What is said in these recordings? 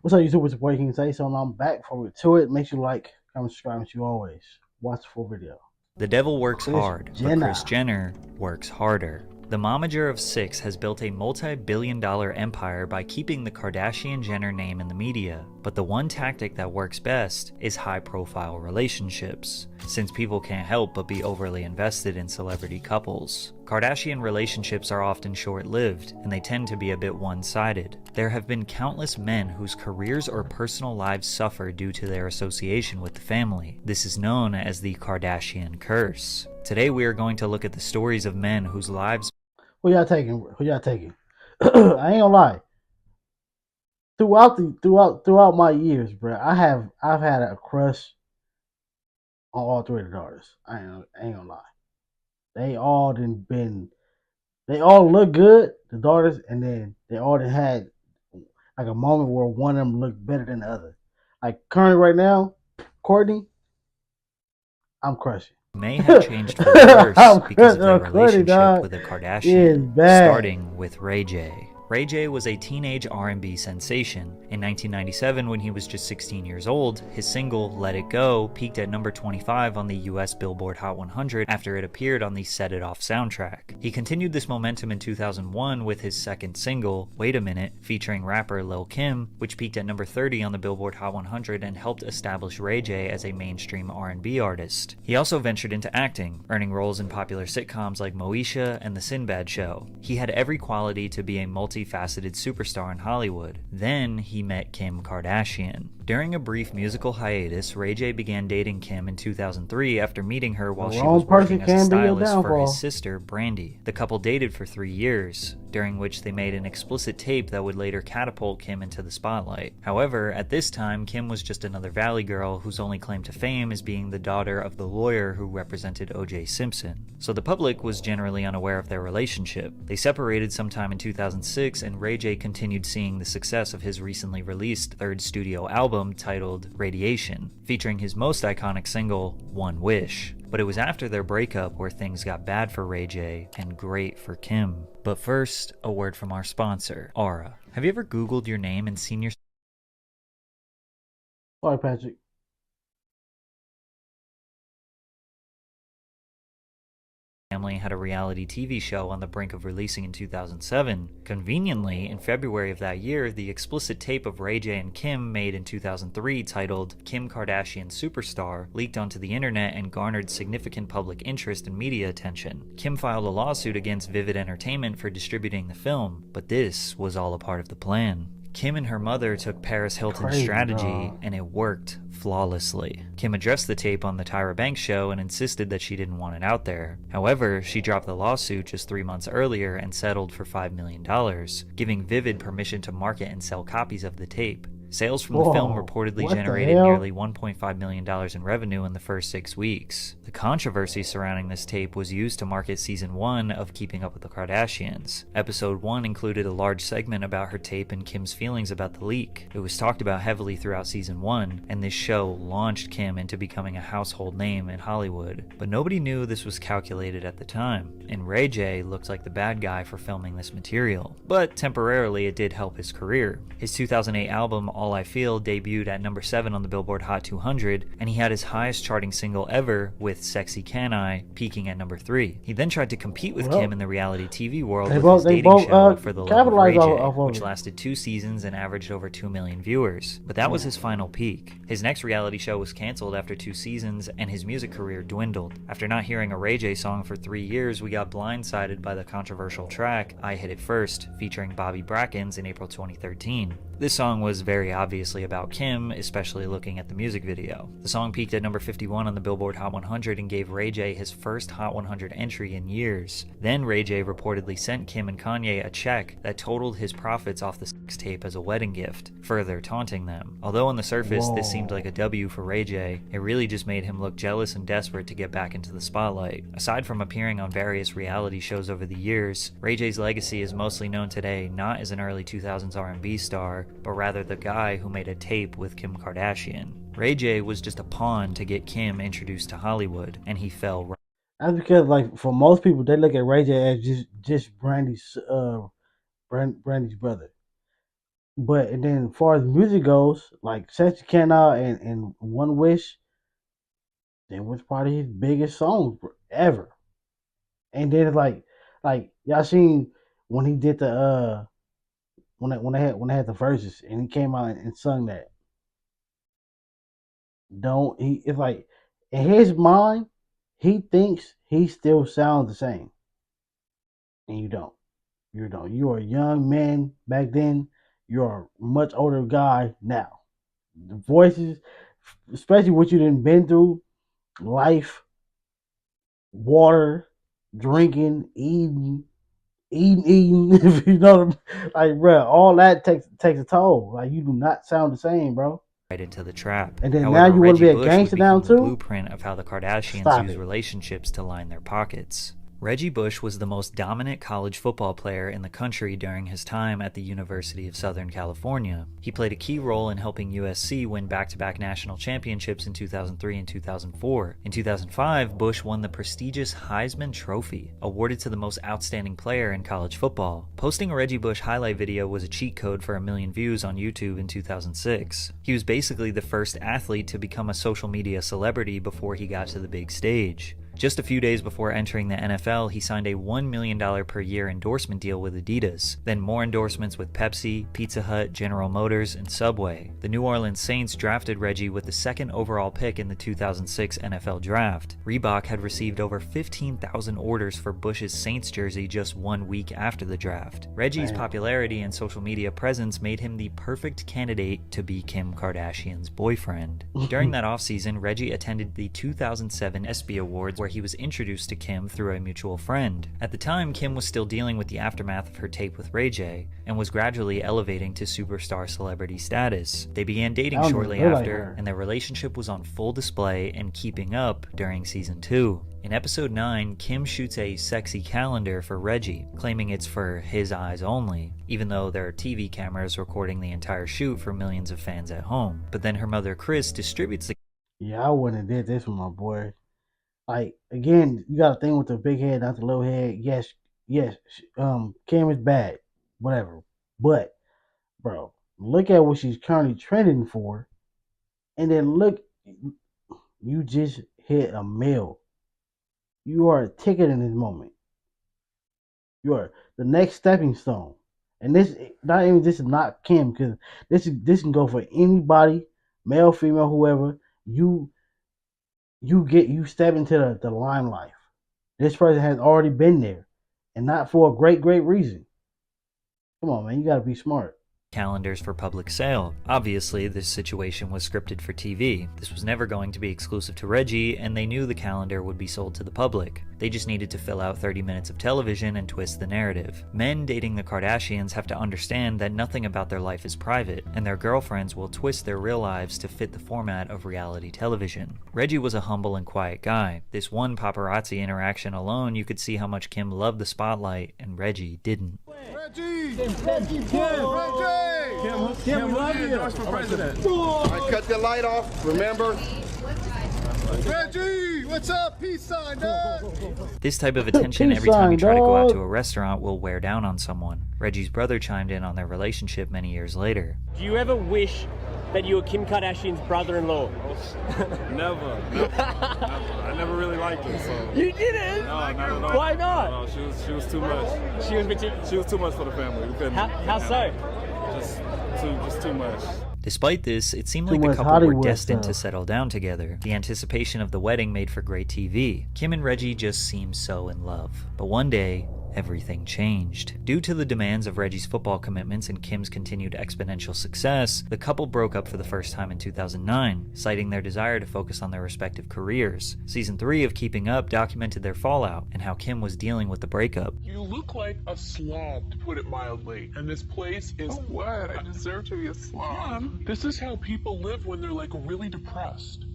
What's up, YouTube? It's your boy King Say. So I'm back for to it. Make sure you like, comment, subscribe, and you always watch the full video. The devil works Kris hard, but Jenner. Kris Jenner works harder. The momager of 6 has built a multi-billion-dollar empire by keeping the Kardashian-Jenner name in the media, but the one tactic that works best is high-profile relationships, since people can't help but be overly invested in celebrity couples. Kardashian relationships are often short-lived, and they tend to be a bit one-sided. There have been countless men whose careers or personal lives suffer due to their association with the family. This is known as the Kardashian curse. Today we are going to look at the stories of men whose lives... Who y'all taking? Who y'all taking? I ain't gonna lie. Throughout my years, bro, I've had a crush on all three of the daughters. I ain't gonna lie. They all done been. They all look good, the daughters, and then they all done had like a moment where one of them looked better than the other. Like currently right now, Courtney, I'm crushing. may have changed for the worse I'm because of crushing their on Courtney, relationship dog. with a It's Kardashian, bad. starting with Ray J. Ray J was a teenage R&B sensation. In 1997, when he was just 16 years old, his single, Let It Go, peaked at number 25 on the US Billboard Hot 100 after it appeared on the Set It Off soundtrack. He continued this momentum in 2001 with his second single, Wait a Minute, featuring rapper Lil Kim, which peaked at number 30 on the Billboard Hot 100 and helped establish Ray J as a mainstream R&B artist. He also ventured into acting, earning roles in popular sitcoms like Moesha and The Sinbad Show. He had every quality to be a multifaceted superstar in Hollywood. Then he met Kim Kardashian. During a brief musical hiatus, Ray J began dating Kim in 2003 after meeting her while she was working as a stylist for his sister, Brandy. The couple dated for 3 years, during which they made an explicit tape that would later catapult Kim into the spotlight. However, at this time, Kim was just another Valley girl whose only claim to fame is being the daughter of the lawyer who represented O.J. Simpson. So the public was generally unaware of their relationship. They separated sometime in 2006, and Ray J continued seeing the success of his recently released third studio album titled Radiation, featuring his most iconic single, One Wish. But it was after their breakup where things got bad for Ray J and great for Kim. But first, a word from our sponsor, Aura. Have you ever Googled your name and seen your Sorry, Patrick. family had a reality TV show on the brink of releasing in 2007. Conveniently, in February of that year, the explicit tape of Ray J and Kim made in 2003 titled Kim Kardashian Superstar leaked onto the internet and garnered significant public interest and media attention. Kim filed a lawsuit against Vivid Entertainment for distributing the film, but this was all a part of the plan. Kim and her mother took Paris Hilton's strategy, and it worked flawlessly. Kim addressed the tape on the Tyra Banks show and insisted that she didn't want it out there. However, she dropped the lawsuit just 3 months earlier and settled for $5 million, giving Vivid permission to market and sell copies of the tape. Sales from the film reportedly generated nearly $1.5 million in revenue in the first 6 weeks. The controversy surrounding this tape was used to market season 1 of Keeping Up with the Kardashians. Episode 1 included a large segment about her tape and Kim's feelings about the leak. It was talked about heavily throughout season 1, and this show launched Kim into becoming a household name in Hollywood. But nobody knew this was calculated at the time, and Ray J looked like the bad guy for filming this material. But temporarily it did help his career. His 2008 album All I Feel debuted at number 7 on the Billboard Hot 200, and he had his highest charting single ever with Sexy Can I, peaking at number 3. He then tried to compete with Kim in the reality TV world with his dating show For the Love of Ray J, which lasted 2 seasons and averaged over 2 million viewers. But that was his final peak. His next reality show was canceled after 2 seasons, and his music career dwindled. After not hearing a Ray J song for 3 years, we got blindsided by the controversial track I Hit It First, featuring Bobby Brackens in April 2013. This song was very obviously about Kim, especially looking at the music video. The song peaked at number 51 on the Billboard Hot 100 and gave Ray J his first Hot 100 entry in years. Then Ray J reportedly sent Kim and Kanye a check that totaled his profits off the sex tape as a wedding gift, further taunting them. Although on the surface this seemed like a W for Ray J, it really just made him look jealous and desperate to get back into the spotlight. Aside from appearing on various reality shows over the years, Ray J's legacy is mostly known today not as an early 2000s R&B star, but rather the guy who made a tape with Kim Kardashian. Ray J was just a pawn to get Kim introduced to Hollywood, and he fell right. That's because, like, for most people, they look at Ray J as just Brandy's brother. But and then as far as music goes, like Sexy Can Out and One Wish, that was probably his biggest song ever. And then it's like y'all seen when he did the when they had the verses and he came out and sung that. Don't he? It's like in his mind, he thinks he still sounds the same, and you don't. You don't. You are a young man back then. You're a much older guy now. The voices, especially what you done been through, life, water, drinking, eating. If you know, like, bro, all that takes a toll. Like, you do not sound the same, bro. right into the trap. And then now However, you want to Reggie be a Bush would gangster now become the too? blueprint of how the Kardashians Stop use it. relationships to line their pockets. Reggie Bush was the most dominant college football player in the country during his time at the University of Southern California. He played a key role in helping USC win back-to-back national championships in 2003 and 2004. In 2005, Bush won the prestigious Heisman Trophy, awarded to the most outstanding player in college football. Posting a Reggie Bush highlight video was a cheat code for 1 million views on YouTube in 2006. He was basically the first athlete to become a social media celebrity before he got to the big stage. Just a few days before entering the NFL, he signed a $1 million per year endorsement deal with Adidas, then more endorsements with Pepsi, Pizza Hut, General Motors, and Subway. The New Orleans Saints drafted Reggie with the second overall pick in the 2006 NFL Draft. Reebok had received over 15,000 orders for Bush's Saints jersey just 1 week after the draft. Reggie's popularity and social media presence made him the perfect candidate to be Kim Kardashian's boyfriend. During that offseason, Reggie attended the 2007 ESPY Awards, where he was introduced to Kim through a mutual friend. At the time, Kim was still dealing with the aftermath of her tape with Ray J and was gradually elevating to superstar celebrity status. They began dating shortly after, and their relationship was on full display and keeping up during season 2. In episode 9, Kim shoots a sexy calendar for Reggie, claiming it's for his eyes only, even though there are TV cameras recording the entire shoot for millions of fans at home. But then her mother Chris distributes the Yeah, I wouldn't have did this with my boy. Like, again, you got to think with the big head, not the little head. Yes, Kim is bad, whatever. But, bro, look at what she's currently trending for, and then look, you just hit a mill. You are a ticket in this moment. You are the next stepping stone. And this is not Kim, because this can go for anybody, male, female, whoever. You step into the limelight. This person has already been there, and not for a great reason. Come on, man, you gotta be smart. calendars for public sale. Obviously, this situation was scripted for TV. This was never going to be exclusive to Reggie, and they knew the calendar would be sold to the public. They just needed to fill out 30 minutes of television and twist the narrative. Men dating the Kardashians have to understand that nothing about their life is private, and their girlfriends will twist their real lives to fit the format of reality television. Reggie was a humble and quiet guy. This one paparazzi interaction alone, you could see how much Kim loved the spotlight and Reggie didn't. Reggie! Kim, love you. For president. All right, cut the light off, remember? Reggie, what's up? Peace sign, dog. This type of attention every time you try to go out to a restaurant will wear down on someone. Reggie's brother chimed in on their relationship many years later. Do you ever wish that you were Kim Kardashian's brother-in-law? Never. I never really liked her, so. You didn't? No, not at all. Why not? No, she was too much. She was a bit She was too much for the family. We couldn't. How so? Just too much. Despite this, it seemed Too like the much couple were Hollywood destined to stuff. settle down together. The anticipation of the wedding made for great TV. Kim and Reggie just seemed so in love. But one day, everything changed. Due to the demands of Reggie's football commitments and Kim's continued exponential success, the couple broke up for the first time in 2009, citing their desire to focus on their respective careers. Season 3 of Keeping Up documented their fallout and how Kim was dealing with the breakup. You look like a slob, to put it mildly. And this place is what? I deserve to be a slob. This is how people live when they're like really depressed.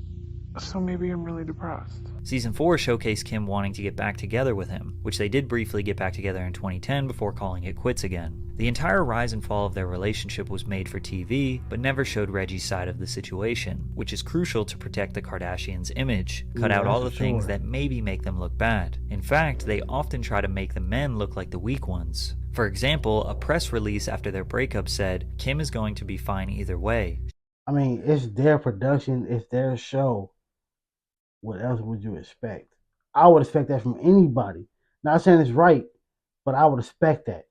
So maybe I'm really depressed. Season 4 showcased Kim wanting to get back together with him, which they did briefly get back together in 2010 before calling it quits again. The entire rise and fall of their relationship was made for TV, but never showed Reggie's side of the situation, which is crucial to protect the Kardashians' image. Cut out all the things that maybe make them look bad. In fact, they often try to make the men look like the weak ones. For example, a press release after their breakup said, Kim is going to be fine either way. I mean, it's their production, it's their show. What else would you expect? I would expect that from anybody. Not saying it's right, but I would expect that.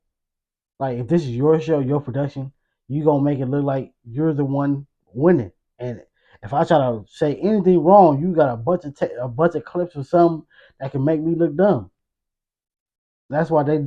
Like, if this is your show, your production, you gonna make it look like you're the one winning. And if I try to say anything wrong, you got a bunch of clips or something that can make me look dumb. That's why they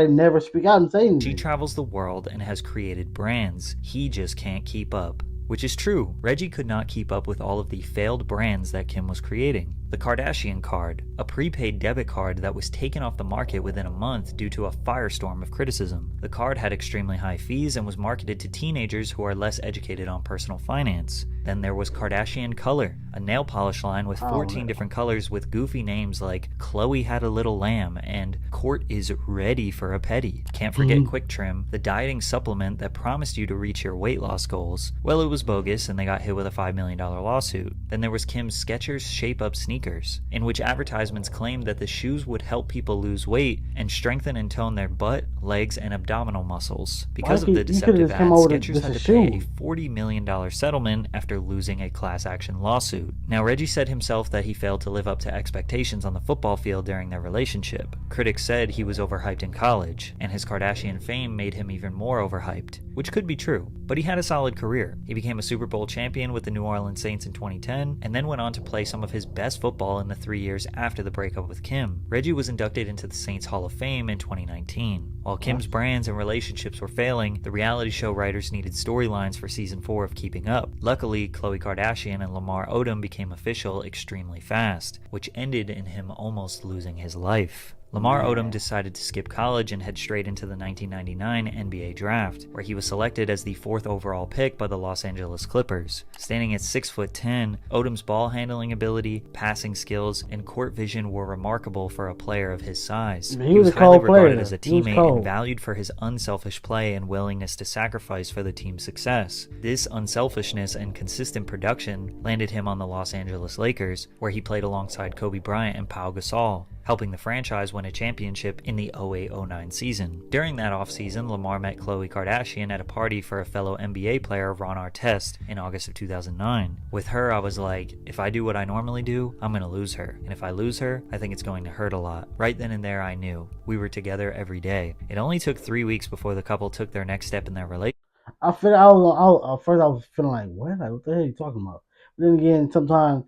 never speak out and say She anything. travels the world and has created brands. He just can't keep up. Which is true. Reggie could not keep up with all of the failed brands that Kim was creating. The Kardashian card, a prepaid debit card that was taken off the market within a month due to a firestorm of criticism. The card had extremely high fees and was marketed to teenagers who are less educated on personal finance. Then there was Kardashian Color, a nail polish line with 14 different colors with goofy names like Chloe Had a Little Lamb and Court is Ready for a Petty. Can't forget Quick Trim, the dieting supplement that promised you to reach your weight loss goals. Well, it was bogus and they got hit with a $5 million lawsuit. Then there was Kim's Skechers Shape Up sneakers, in which advertisements claimed that the shoes would help people lose weight and strengthen and tone their butt, legs, and abdominal muscles. Because of the deceptive ad, Skechers had to pay a $40 million settlement after losing a class action lawsuit. Now, Reggie said himself that he failed to live up to expectations on the football field during their relationship. Critics said he was overhyped in college, and his Kardashian fame made him even more overhyped, which could be true, but he had a solid career. He became a Super Bowl champion with the New Orleans Saints in 2010, and then went on to play some of his best football in the 3 years after the breakup with Kim. Reggie was inducted into the Saints Hall of Fame in 2019. While Kim's brands and relationships were failing, the reality show writers needed storylines for season 4 of Keeping Up. Luckily, Khloe Kardashian and Lamar Odom became official extremely fast, which ended in him almost losing his life. Lamar Odom decided to skip college and head straight into the 1999 NBA draft, where he was selected as the 4th overall pick by the Los Angeles Clippers. Standing at 6'10", Odom's ball handling ability, passing skills, and court vision were remarkable for a player of his size. He was highly regarded as a teammate and valued for his unselfish play and willingness to sacrifice for the team's success. This unselfishness and consistent production landed him on the Los Angeles Lakers, where he played alongside Kobe Bryant and Pau Gasol, helping the franchise win a championship in the 08-09 season. During that offseason, Lamar met Khloe Kardashian at a party for a fellow NBA player, Ron Artest, in August of 2009. With her, I was like, if I do what I normally do, I'm going to lose her. And if I lose her, I think it's going to hurt a lot. Right then and there, I knew. We were together every day. It only took 3 weeks before the couple took their next step in their relationship. At first I was feeling like, what? Like, what the hell are you talking about? But then again, sometimes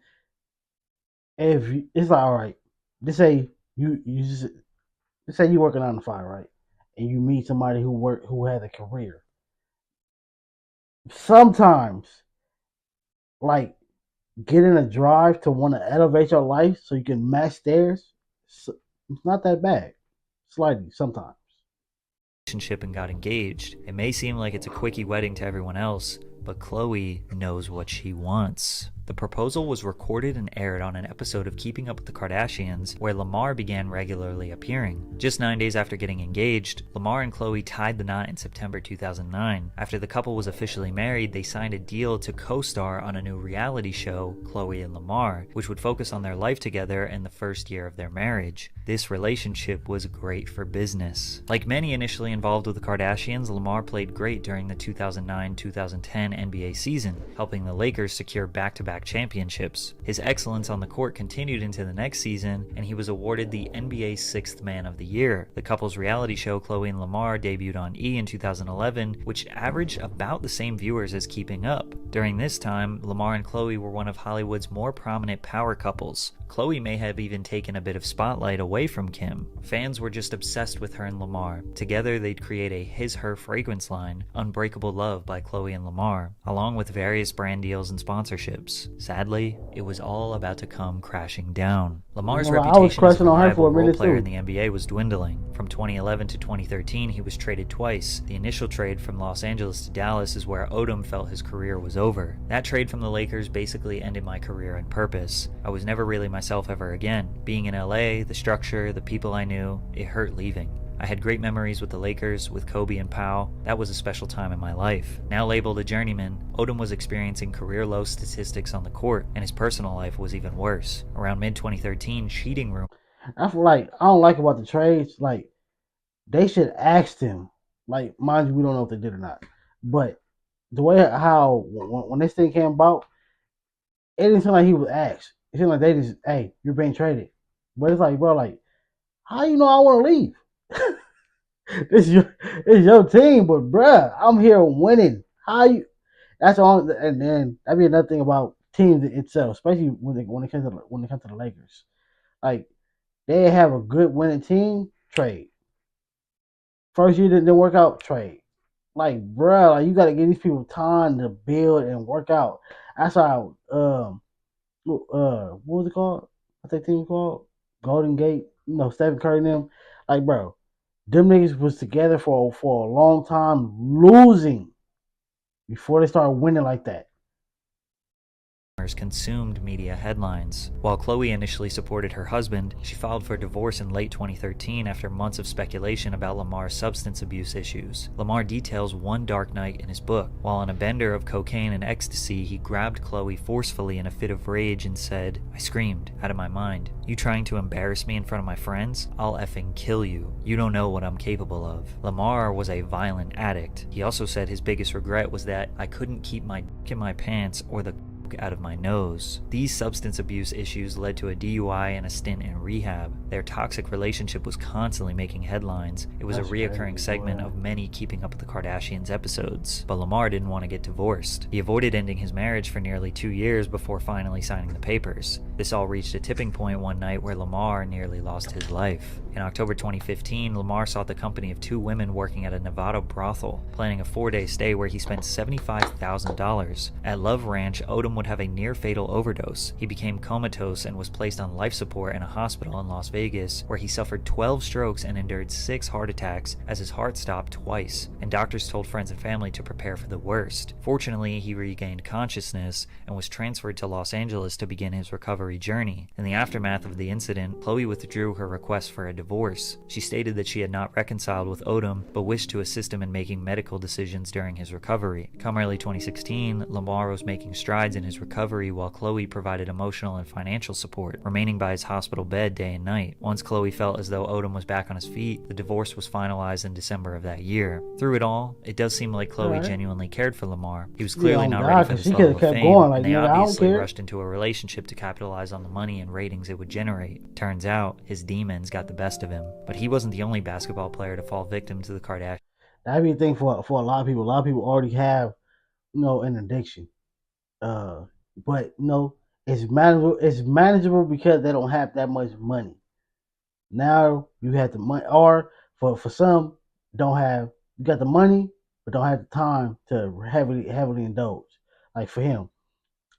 it's like, all right, just say just say you working 9 to 5, right? And you meet somebody who has a career. Sometimes, like, getting a drive to want to elevate your life so you can match theirs, it's not that bad. Slightly, sometimes. And got engaged. It may seem like it's a quickie wedding to everyone else, but Khloe knows what she wants. The proposal was recorded and aired on an episode of Keeping Up with the Kardashians, where Lamar began regularly appearing. Just 9 days after getting engaged, Lamar and Khloe tied the knot in September 2009. After the couple was officially married, they signed a deal to co-star on a new reality show, Khloe and Lamar, which would focus on their life together in the first year of their marriage. This relationship was great for business. Like many initially involved with the Kardashians, Lamar played great during the 2009-2010 NBA season, helping the Lakers secure back-to-back championships. His excellence on the court continued into the next season, and he was awarded the NBA's 6th Man of the Year. The couple's reality show, Khloe and Lamar, debuted on E! In 2011, which averaged about the same viewers as Keeping Up. During this time, Lamar and Khloe were one of Hollywood's more prominent power couples. Khloe may have even taken a bit of spotlight away from Kim. Fans were just obsessed with her and Lamar. Together, they'd create a his-her fragrance line, Unbreakable Love by Khloe and Lamar, along with various brand deals and sponsorships. Sadly, it was all about to come crashing down. Lamar's reputation as a reliable role player in the NBA was dwindling. From 2011 to 2013, he was traded twice. The initial trade from Los Angeles to Dallas is where Odom felt his career was over. That trade from the Lakers basically ended my career and purpose. I was never really myself ever again. Being in LA, the structure, the people I knew, it hurt leaving. I had great memories with the Lakers, with Kobe and Pau. That was a special time in my life. Now labeled a journeyman, Odom was experiencing career-low statistics on the court, and his personal life was even worse. Around mid-2013, cheating room. I feel like I don't like about the trades. Like, they should ask them. Like, mind you, we don't know if they did or not. But the way how when this thing came about, it didn't seem like he was asked. It seemed like they just, hey, you're being traded. But it's like, bro, like, how you know I want to leave? It's your team, but bruh, I'm here winning. How you? That's all. And then that'd be another thing about teams itself, especially when it comes to the Lakers. Like, they have a good winning team. Trade. First year didn't work out. Trade. Like, bruh, like you got to give these people time to build and work out. That's how. What was it called? What's that team called? Golden Gate. You know, Stephen Curry and them. Like, bro, them niggas was together for a long time, losing before they started winning like that. Consumed media headlines. While Khloe initially supported her husband, she filed for divorce in late 2013 after months of speculation about Lamar's substance abuse issues. Lamar details one dark night in his book. While on a bender of cocaine and ecstasy, he grabbed Khloe forcefully in a fit of rage and said, "I screamed, out of my mind. You trying to embarrass me in front of my friends? I'll effing kill you. You don't know what I'm capable of." Lamar was a violent addict. He also said his biggest regret was that I couldn't keep my dick in my pants or the out of my nose. These substance abuse issues led to a DUI and a stint in rehab. Their toxic relationship was constantly making headlines. It was a reoccurring segment of many Keeping Up with the Kardashians episodes. But Lamar didn't want to get divorced. He avoided ending his marriage for nearly 2 years before finally signing the papers. This all reached a tipping point one night where Lamar nearly lost his life. In October 2015, Lamar sought the company of 2 women working at a Nevada brothel, planning a 4-day stay where he spent $75,000. At Love Ranch, Odom would have a near-fatal overdose. He became comatose and was placed on life support in a hospital in Las Vegas, where he suffered 12 strokes and endured 6 heart attacks as his heart stopped twice, and doctors told friends and family to prepare for the worst. Fortunately, he regained consciousness and was transferred to Los Angeles to begin his recovery journey. In the aftermath of the incident, Khloe withdrew her request for a divorce. She stated that she had not reconciled with Odom, but wished to assist him in making medical decisions during his recovery. Come early 2016, Lamar was making strides in his recovery while Khloe provided emotional and financial support, remaining by his hospital bed day and night. Once Khloe felt as though Odom was back on his feet, the divorce was finalized in December of that year. Through it all, it does seem like Khloe genuinely cared for Lamar. He was clearly not ready for this level of fame, and they obviously rushed into a relationship to capitalize on the money and ratings it would generate. Turns out, his demons got the best of him. But he wasn't the only basketball player to fall victim to the Kardashians. That'd be a thing for a lot of people. A lot of people already have, an addiction. But it's manageable. It's manageable because they don't have that much money. Now you have the money, or for some don't have. You got the money, but don't have the time to heavily indulge. Like for him,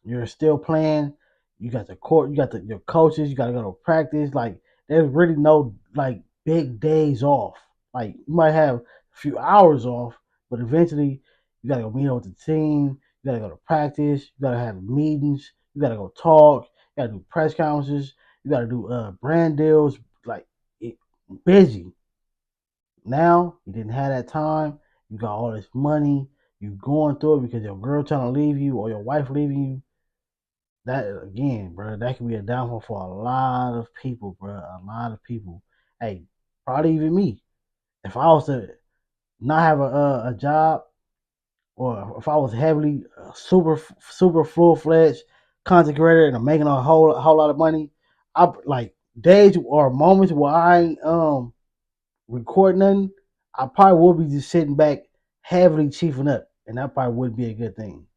you're still playing. You got the court. You got your coaches. You got to go to practice. Like there's really no like big days off. Like you might have a few hours off, but eventually you got to go meet up with the team. You got to go to practice. You got to have meetings. You got to go talk. You got to do press conferences. You got to do brand deals. Like busy. Now you didn't have that time. You got all this money. You going through it because your girl trying to leave you or your wife leaving you. That again, bro, that can be a downfall for a lot of people, bro. A lot of people. Hey, probably even me. If I was to not have a job, or if I was heavily super full fledged content creator and I'm making a whole lot of money, I like days or moments where I ain't recording nothing, I probably would be just sitting back heavily chiefing up, and that probably would be a good thing.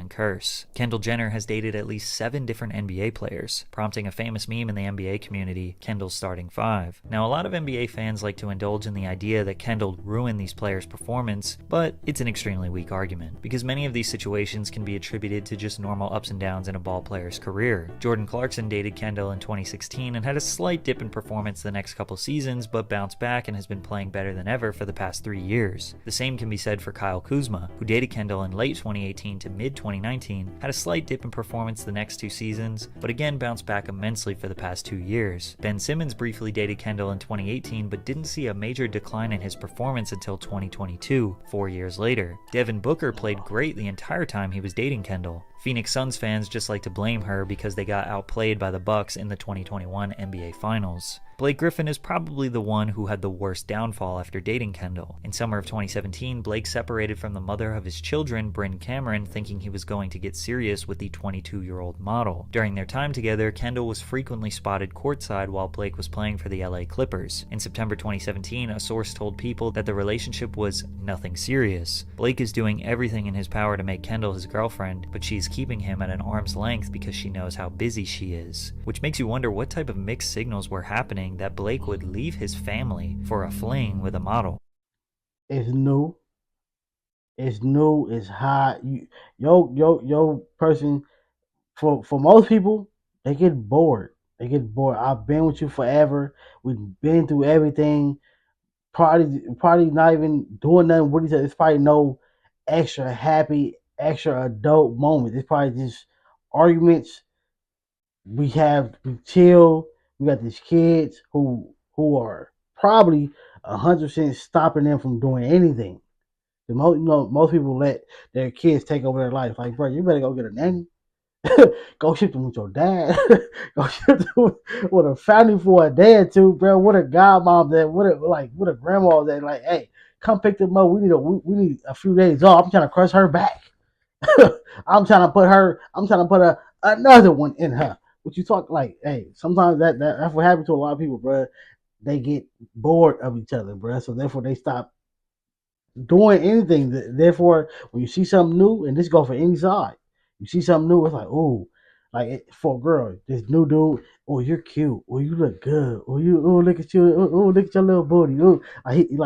Curse. Kendall Jenner has dated at least 7 different NBA players, prompting a famous meme in the NBA community, Kendall's starting 5. Now, a lot of NBA fans like to indulge in the idea that Kendall ruined these players' performance, but it's an extremely weak argument, because many of these situations can be attributed to just normal ups and downs in a ball player's career. Jordan Clarkson dated Kendall in 2016 and had a slight dip in performance the next couple seasons, but bounced back and has been playing better than ever for the past 3 years. The same can be said for Kyle Kuzma, who dated Kendall in late 2018 to mid-2019, had a slight dip in performance the next 2 seasons, but again bounced back immensely for the past 2 years. Ben Simmons briefly dated Kendall in 2018, but didn't see a major decline in his performance until 2022, 4 years later. Devin Booker played great the entire time he was dating Kendall. Phoenix Suns fans just like to blame her because they got outplayed by the Bucks in the 2021 NBA Finals. Blake Griffin is probably the one who had the worst downfall after dating Kendall. In summer of 2017, Blake separated from the mother of his children, Bryn Cameron, thinking he was going to get serious with the 22-year-old model. During their time together, Kendall was frequently spotted courtside while Blake was playing for the LA Clippers. In September 2017, a source told People that the relationship was nothing serious. Blake is doing everything in his power to make Kendall his girlfriend, but she's keeping him at an arm's length because she knows how busy she is. Which makes you wonder what type of mixed signals were happening that Blake would leave his family for a fling with a model. It's new. It's new. It's hot. Yo, person. For most people, they get bored. They get bored. I've been with you forever. We've been through everything. Probably not even doing nothing with each other. It's probably no extra happy, extra adult moments. It's probably just arguments. We chill. We got these kids who are probably 100% stopping them from doing anything. Most people let their kids take over their life. Like, bro, you better go get a nanny. Go ship them with your dad. Go ship them with a family for a day or two, bro. What a godmom that. What a grandma that. Like, hey, come pick them up. We need a few days off. I'm trying to crush her back. I'm trying to put another one in her. What you talk like? Hey, sometimes that's what happens to a lot of people, bro. They get bored of each other, bro. So therefore they stop doing anything. Therefore, when you see something new, and this go for any side, you see something new, it's like, ooh, for a girl, this new dude, oh, you're cute, oh, you look good, oh, look at you, oh, look at your little booty, oh,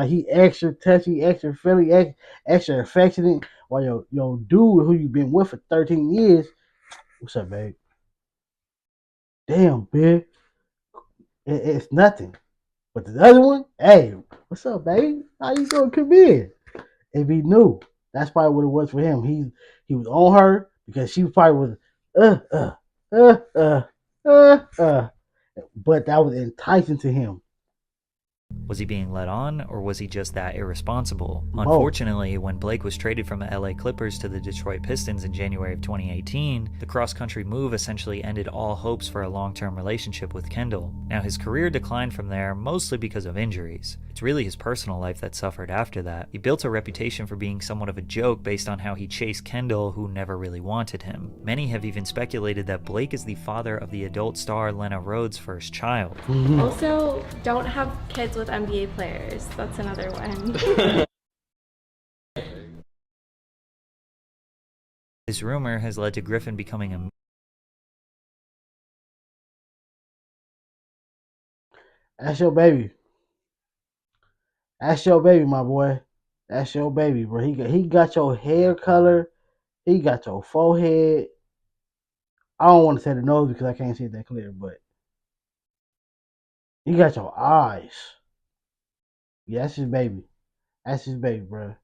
he extra touchy, extra friendly, extra affectionate, while your dude who you been with for 13 years, what's up, babe? Damn, babe, it's nothing. But the other one, hey, what's up, babe? How you doing? Come in. If he knew, that's probably what it was for him. He was on her because she probably was uh uh uh, but that was enticing to him. Was he being led on, or was he just that irresponsible? Both. Unfortunately, when Blake was traded from the LA Clippers to the Detroit Pistons in January of 2018, the cross-country move essentially ended all hopes for a long-term relationship with Kendall. Now, his career declined from there, mostly because of injuries. It's really his personal life that suffered after that. He built a reputation for being somewhat of a joke based on how he chased Kendall, who never really wanted him. Many have even speculated that Blake is the father of the adult star Lena Rhoades' first child. Also, don't have kids with NBA players. That's another one. This rumor has led to Griffin becoming a That's your baby. That's your baby, my boy. That's your baby, bro. He got your hair color. He got your forehead. I don't want to say the nose because I can't see it that clear, but he got your eyes. Yeah, that's his baby. That's his baby, bro.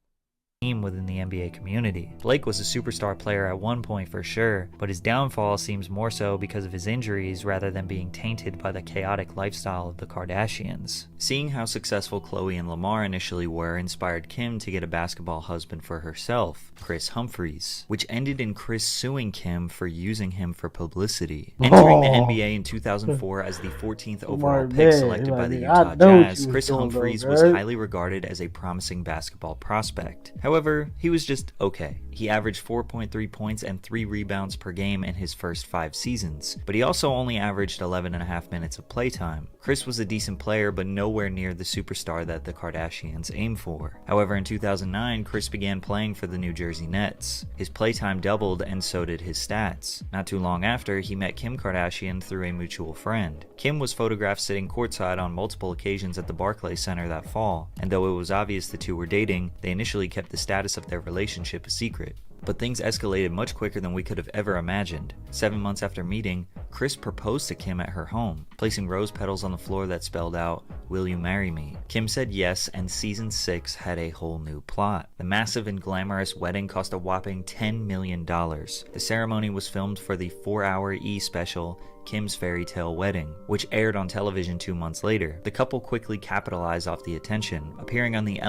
within the NBA community. Blake was a superstar player at one point for sure, but his downfall seems more so because of his injuries rather than being tainted by the chaotic lifestyle of the Kardashians. Seeing how successful Khloe and Lamar initially were inspired Kim to get a basketball husband for herself, Kris Humphries, which ended in Kris suing Kim for using him for publicity. Entering the NBA in 2004 as the 14th overall pick selected by the Utah Jazz, Kris Humphries was highly regarded as a promising basketball prospect. However, he was just okay. He averaged 4.3 points and 3 rebounds per game in his first 5 seasons, but he also only averaged 11.5 minutes of playtime. Kris was a decent player, but nowhere near the superstar that the Kardashians aim for. However, in 2009, Kris began playing for the New Jersey Nets. His playtime doubled, and so did his stats. Not too long after, he met Kim Kardashian through a mutual friend. Kim was photographed sitting courtside on multiple occasions at the Barclays Center that fall, and though it was obvious the two were dating, they initially kept the status of their relationship a secret. But things escalated much quicker than we could have ever imagined. 7 months after meeting, Kris proposed to Kim at her home, placing rose petals on the floor that spelled out, "Will you marry me?" Kim said yes, and season 6 had a whole new plot. The massive and glamorous wedding cost a whopping $10 million. The ceremony was filmed for the 4-hour E! Special, Kim's Fairy Tale Wedding, which aired on television 2 months later. The couple quickly capitalized off the attention, appearing on the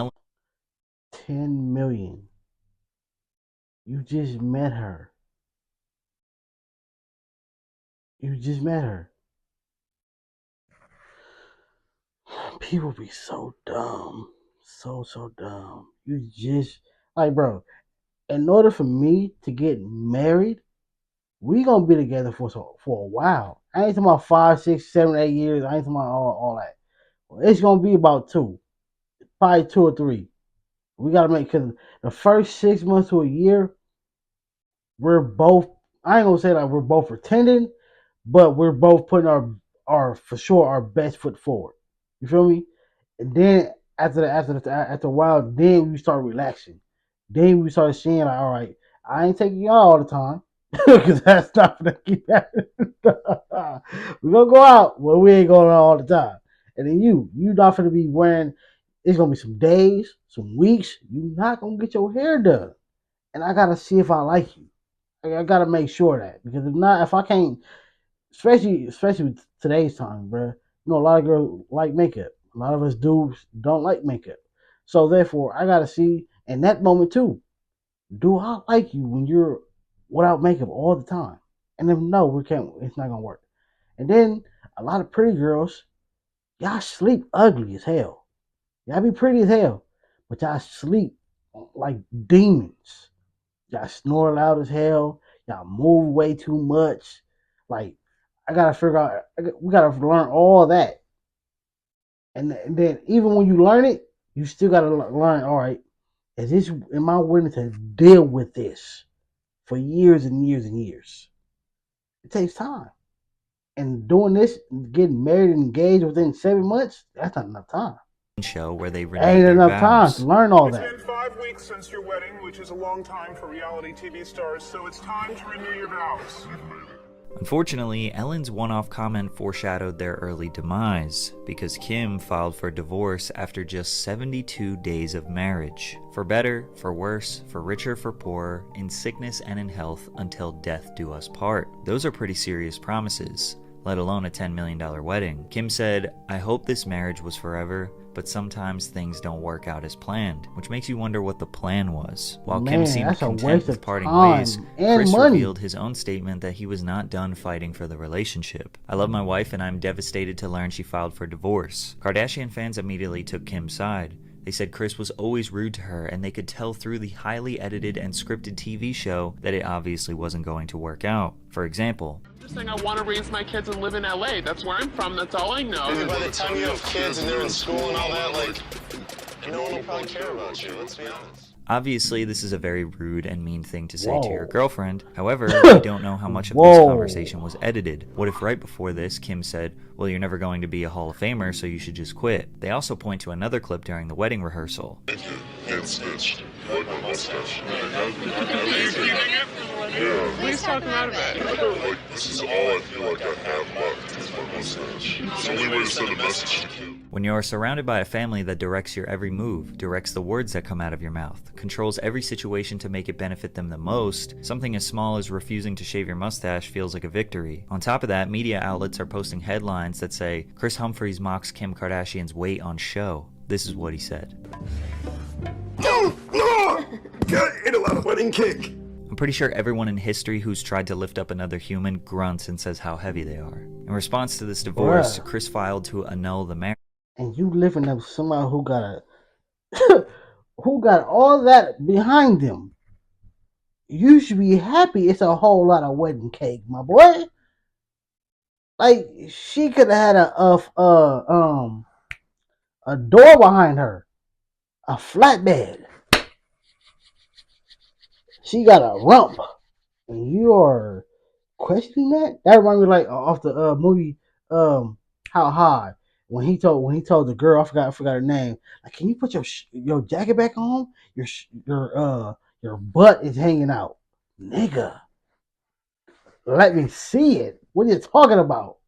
10 million. You just met her. You just met her. People be so dumb. So dumb. You just like, bro, in order for me to get married, we gonna be together for a while. I ain't talking about 5, 6, 7, 8 years. I ain't talking about all that. It's gonna be about 2, probably 2 or 3. We gotta make, because the first 6 months to a year, we're both. I ain't gonna say like we're both pretending, but we're both putting our for sure our best foot forward. You feel me? And then after a while, then we start relaxing. Then we start seeing like, all right, I ain't taking y'all all the time because that's not gonna keep happening. We gonna go out, but we ain't going out all the time. And then you not gonna be wearing. It's gonna be some days, some weeks. You not gonna get your hair done, and I gotta see if I like you. I gotta make sure of that, because if I can't, especially with today's time, bro. You know, a lot of girls like makeup. A lot of us dudes don't like makeup. So therefore, I gotta see in that moment too. Do I like you when you're without makeup all the time? And if no, we can't. It's not gonna work. And then a lot of pretty girls, y'all sleep ugly as hell. Y'all be pretty as hell, but y'all sleep like demons. Y'all snore loud as hell. Y'all move way too much. Like, I gotta figure out. We gotta learn all that. And then even when you learn it, you still gotta learn. All right, am I willing to deal with this for years and years and years? It takes time. And doing this, getting married and engaged within 7 months, that's not enough time. Show where they renewed Ain't their enough time vows. to learn all It's that. been 5 weeks since your wedding, which is a long time for reality TV stars, so it's time to renew your vows. Unfortunately, Ellen's one-off comment foreshadowed their early demise, because Kim filed for divorce after just 72 days of marriage. For better, for worse, for richer, for poorer, in sickness and in health, until death do us part. Those are pretty serious promises, let alone a $10 million wedding. Kim said, "I hope this marriage was forever, but sometimes things don't work out as planned," which makes you wonder what the plan was. While Kim seemed content with parting ways, Chris revealed his own statement that he was not done fighting for the relationship. "I love my wife and I'm devastated to learn she filed for divorce." Kardashian fans immediately took Kim's side. They said Chris was always rude to her, and they could tell through the highly edited and scripted TV show that it obviously wasn't going to work out. For example, I'm just saying I want to raise my kids and live in LA. That's where I'm from. That's all I know. Maybe by the time you have kids and they're in school and all that, like, no one will probably care about you, let's be honest. obviously, this is a very rude and mean thing to say to your girlfriend. However, we don't know how much of this conversation was edited. What if right before this, Kim said, "Well, you're never going to be a Hall of Famer, so you should just quit." They also point to another clip during the wedding rehearsal. Please talk about it. This is all I feel like I have left is my mustache. It's the only way to send a message to Kim. When you are surrounded by a family that directs your every move, directs the words that come out of your mouth, controls every situation to make it benefit them the most, something as small as refusing to shave your mustache feels like a victory. On top of that, media outlets are posting headlines that say, "Kris Humphries mocks Kim Kardashian's weight on show." This is what he said. Ain't a lot of wedding cake. I'm pretty sure everyone in history who's tried to lift up another human grunts and says how heavy they are. In response to this divorce, Chris filed to annul the marriage. And you living up somebody who got who got all that behind them. You should be happy. It's a whole lot of wedding cake, my boy. Like, she could have had a door behind her, a flatbed. She got a rump, and you are questioning that. That reminds me like off the movie How High, when he told the girl, I forgot her name, like, "Can you put your jacket back on? Your butt is hanging out, nigga. Let me see it. What are you talking about?"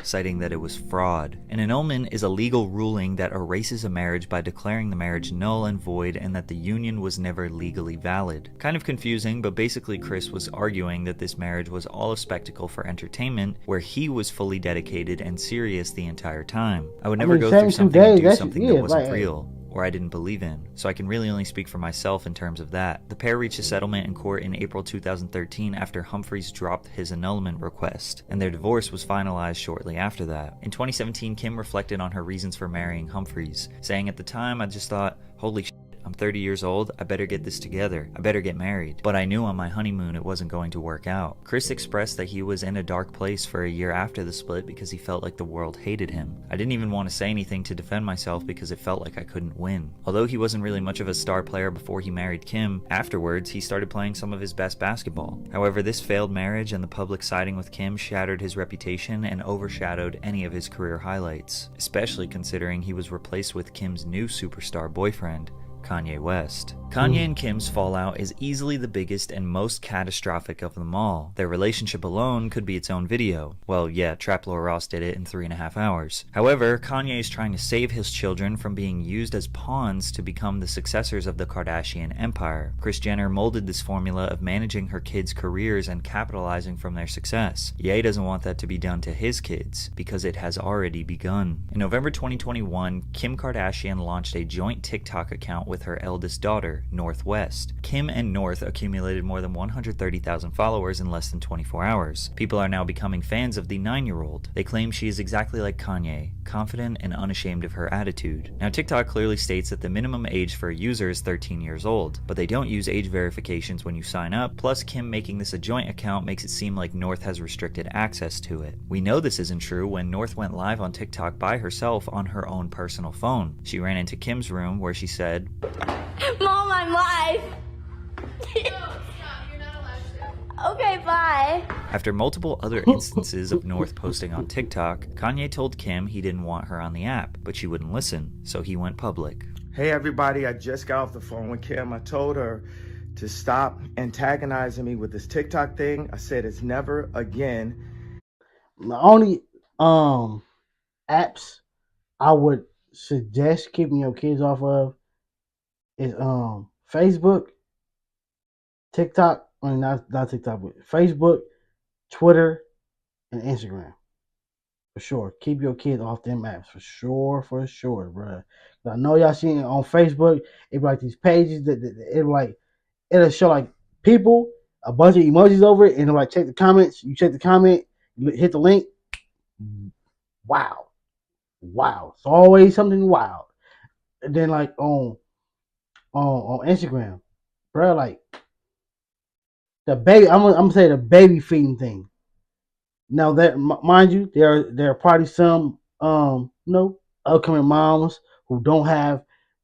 Citing that it was fraud. An annulment is a legal ruling that erases a marriage by declaring the marriage null and void and that the union was never legally valid. Kind of confusing, but basically Chris was arguing that this marriage was all a spectacle for entertainment, where he was fully dedicated and serious the entire time. I would never go through something and do something that wasn't real. or I didn't believe in, so I can really only speak for myself in terms of that. The pair reached a settlement in court in April 2013 after Humphries dropped his annulment request, and their divorce was finalized shortly after that. In 2017, Kim reflected on her reasons for marrying Humphries, saying, "At the time, I just thought, holy shit, I'm 30 years old, I better get this together, I better get married. But I knew on my honeymoon it wasn't going to work out." Chris expressed that he was in a dark place for a year after the split because he felt like the world hated him. "I didn't even want to say anything to defend myself because it felt like I couldn't win." Although he wasn't really much of a star player before he married Kim, afterwards he started playing some of his best basketball. However, this failed marriage and the public siding with Kim shattered his reputation and overshadowed any of his career highlights, especially considering he was replaced with Kim's new superstar boyfriend, Kanye West. Kanye and Kim's fallout is easily the biggest and most catastrophic of them all. Their relationship alone could be its own video. Well, yeah, Trap Lord Ross did it in 3.5 hours. However, Kanye is trying to save his children from being used as pawns to become the successors of the Kardashian empire. Kris Jenner molded this formula of managing her kids' careers and capitalizing from their success. Ye doesn't want that to be done to his kids, because it has already begun. In November 2021, Kim Kardashian launched a joint TikTok account with her eldest daughter, North West. Kim and North accumulated more than 130,000 followers in less than 24 hours. People are now becoming fans of the 9-year-old. They claim she is exactly like Kanye, confident and unashamed of her attitude. Now, TikTok clearly states that the minimum age for a user is 13 years old, but they don't use age verifications when you sign up, plus Kim making this a joint account makes it seem like North has restricted access to it. We know this isn't true when North went live on TikTok by herself on her own personal phone. She ran into Kim's room where she said, "Mom, I'm live." Okay, bye. After multiple other instances of North posting on TikTok, Kanye told Kim he didn't want her on the app, but she wouldn't listen, so he went public. "Hey everybody, I just got off the phone with Kim. I told her to stop antagonizing me with this TikTok thing. I said it's never again." The only apps I would suggest keeping your kids off of is Facebook, TikTok, I mean not TikTok, but Facebook, Twitter, and Instagram. For sure. Keep your kids off them apps. For sure, bro. I know y'all seen it on Facebook. It be like these pages that it'll show like people, a bunch of emojis over it, and it'll like check the comments. You check the comment, hit the link. Wow. It's always something wild. And then like on Instagram, bro, like the baby, I'm gonna say the baby feeding thing. Now that mind you, there are probably some upcoming moms who don't have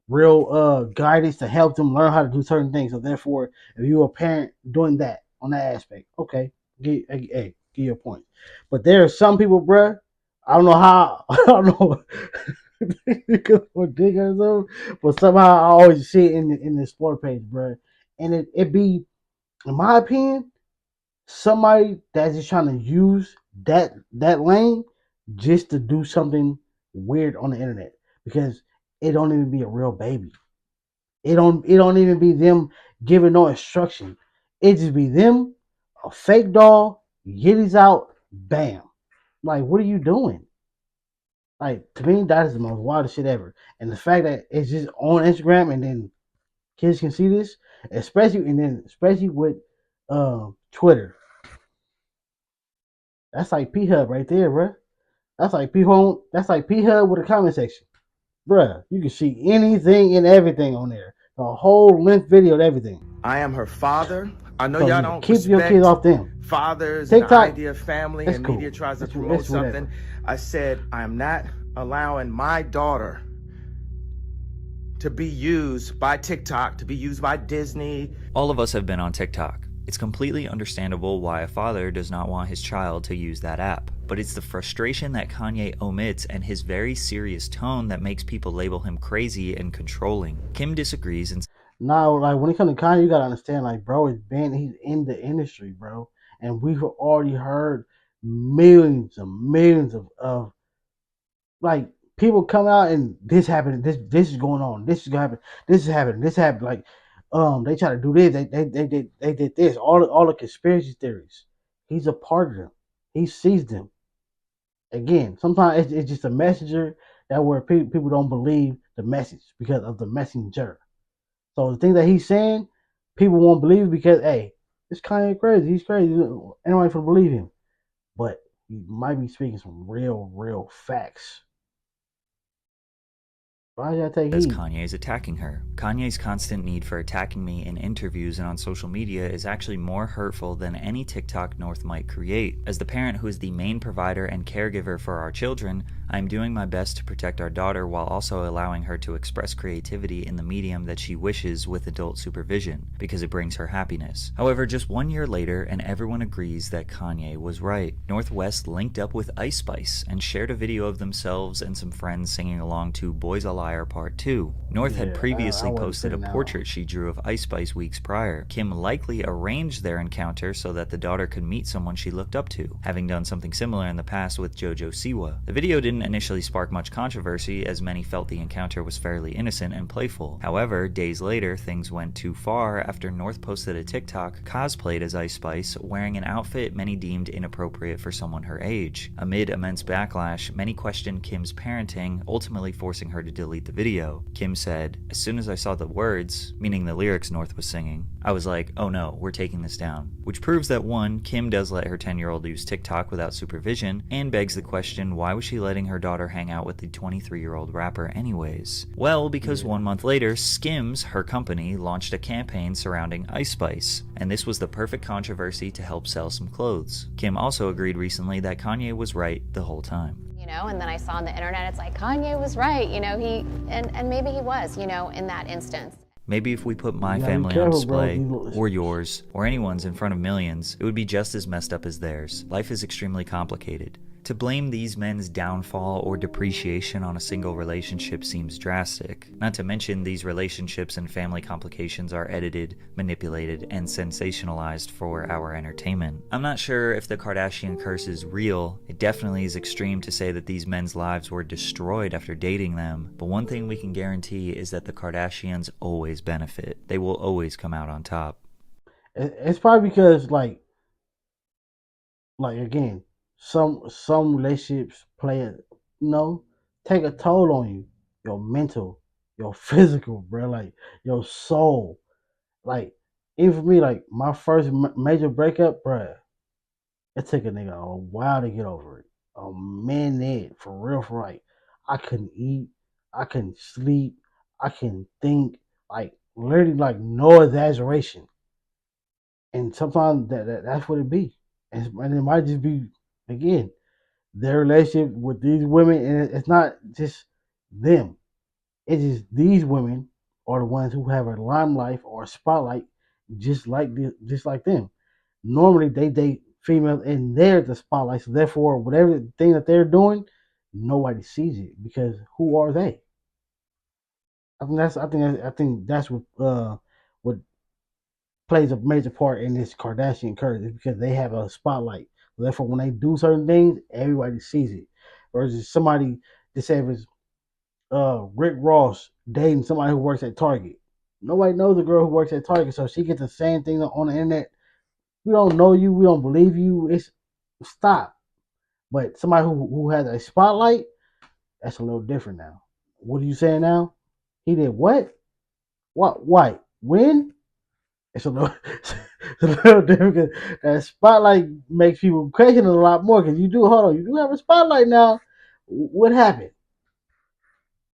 real guidance to help them learn how to do certain things. So therefore, if you're a parent doing that on that aspect, okay, give your point. But there are some people, bruh, I don't know how, I don't know but somehow I always see it in the explore page, bruh. And it be, in my opinion, somebody that's just trying to use that lane just to do something weird on the internet, because it don't even be a real baby. It don't even be them giving no instruction. It just be them, a fake doll, yitties out, bam. Like, what are you doing? Like, to me, that is the most wildest shit ever. And the fact that it's just on Instagram and then kids can see this, especially with Twitter. That's like P Hub right there, bruh. That's like P Home. That's like P Hub with a comment section, bruh. You can see anything and everything on there. The whole length video of everything. I am her father. I know So y'all don't keep your kids off them. fathers TikTok, and the idea of family, and cool. media tries to That's promote whatever. something. I said I am not allowing my daughter to be used by TikTok, to be used by Disney. All of us have been on TikTok. It's completely understandable why a father does not want his child to use that app, but it's the frustration that Kanye omits and his very serious tone that makes people label him crazy and controlling. Kim disagrees and Now, like, when it comes to Kanye, you gotta understand, like, bro, he's in the industry, bro, and we've already heard millions of like people come out and this happened, this is going on, this is gonna happen, this is happening, this happened. Like, they try to do this, they did this, all the conspiracy theories. He's a part of them. He sees them. Again, sometimes it's just a messenger that where people don't believe the message because of the messenger. So the thing that he's saying, people won't believe because, hey, this Kanye crazy. He's crazy. Anyone can believe him. But he might be speaking some real facts. Why did I take As heed? Kanye is attacking her. Kanye's constant need for attacking me in interviews and on social media is actually more hurtful than any TikTok North might create. As the parent who is the main provider and caregiver for our children, I am doing my best to protect our daughter while also allowing her to express creativity in the medium that she wishes with adult supervision, because it brings her happiness. However, just 1 year later, and everyone agrees that Kanye was right. North West linked up with Ice Spice and shared a video of themselves and some friends singing along to Boys a Liar Part 2. North had previously posted a portrait she drew of Ice Spice weeks prior. Kim likely arranged their encounter so that the daughter could meet someone she looked up to, having done something similar in the past with JoJo Siwa. The video didn't initially spark much controversy, as many felt the encounter was fairly innocent and playful. However, days later, things went too far after North posted a TikTok cosplayed as Ice Spice, wearing an outfit many deemed inappropriate for someone her age. Amid immense backlash, many questioned Kim's parenting, ultimately forcing her to delete the video. Kim said, "As soon as I saw the words," meaning the lyrics North was singing, "I was like, oh no, we're taking this down." Which proves that 1, Kim does let her 10-year-old use TikTok without supervision, and begs the question, why was she letting her daughter hang out with the 23-year-old rapper anyways? Well, because 1 month later, Skims, her company, launched a campaign surrounding Ice Spice, and this was the perfect controversy to help sell some clothes. Kim also agreed recently that Kanye was right the whole time. And then I saw on the internet, it's like, Kanye was right, and maybe he was, in that instance. Maybe if we put my family on display, or yours, or anyone's in front of millions, it would be just as messed up as theirs. Life is extremely complicated. To blame these men's downfall or depreciation on a single relationship seems drastic. Not to mention, these relationships and family complications are edited, manipulated, and sensationalized for our entertainment. I'm not sure if the Kardashian curse is real. It definitely is extreme to say that these men's lives were destroyed after dating them, but one thing we can guarantee is that the Kardashians always benefit. They will always come out on top. It's probably because, like again, some relationships take a toll on you, your mental, your physical, bro, like your soul. Like, even for me, like my first major breakup, bro, it took a nigga a while to get over it. A minute, for real, for like, I couldn't eat, I couldn't sleep, I couldn't think, like literally, like no exaggeration. And sometimes that's what it be, and it might just be, again, their relationship with these women, and it's not just them. It's just these women are the ones who have a limelight or a spotlight, just like them. Normally, they date females, and they're the spotlight. So therefore, whatever thing that they're doing, nobody sees it because who are they? I think that's what plays a major part in this Kardashian curse, is because they have a spotlight. Therefore, when they do certain things, everybody sees it. Versus somebody, just say if it's Rick Ross dating somebody who works at Target. Nobody knows the girl who works at Target, so she gets the same thing on the internet. We don't know you, we don't believe you. It's stop. But somebody who has a spotlight, that's a little different now. What are you saying now? He did what? What? Why? When? It's a little, it's a little different. That spotlight makes people question it a lot more, because you do have a spotlight now. What happened?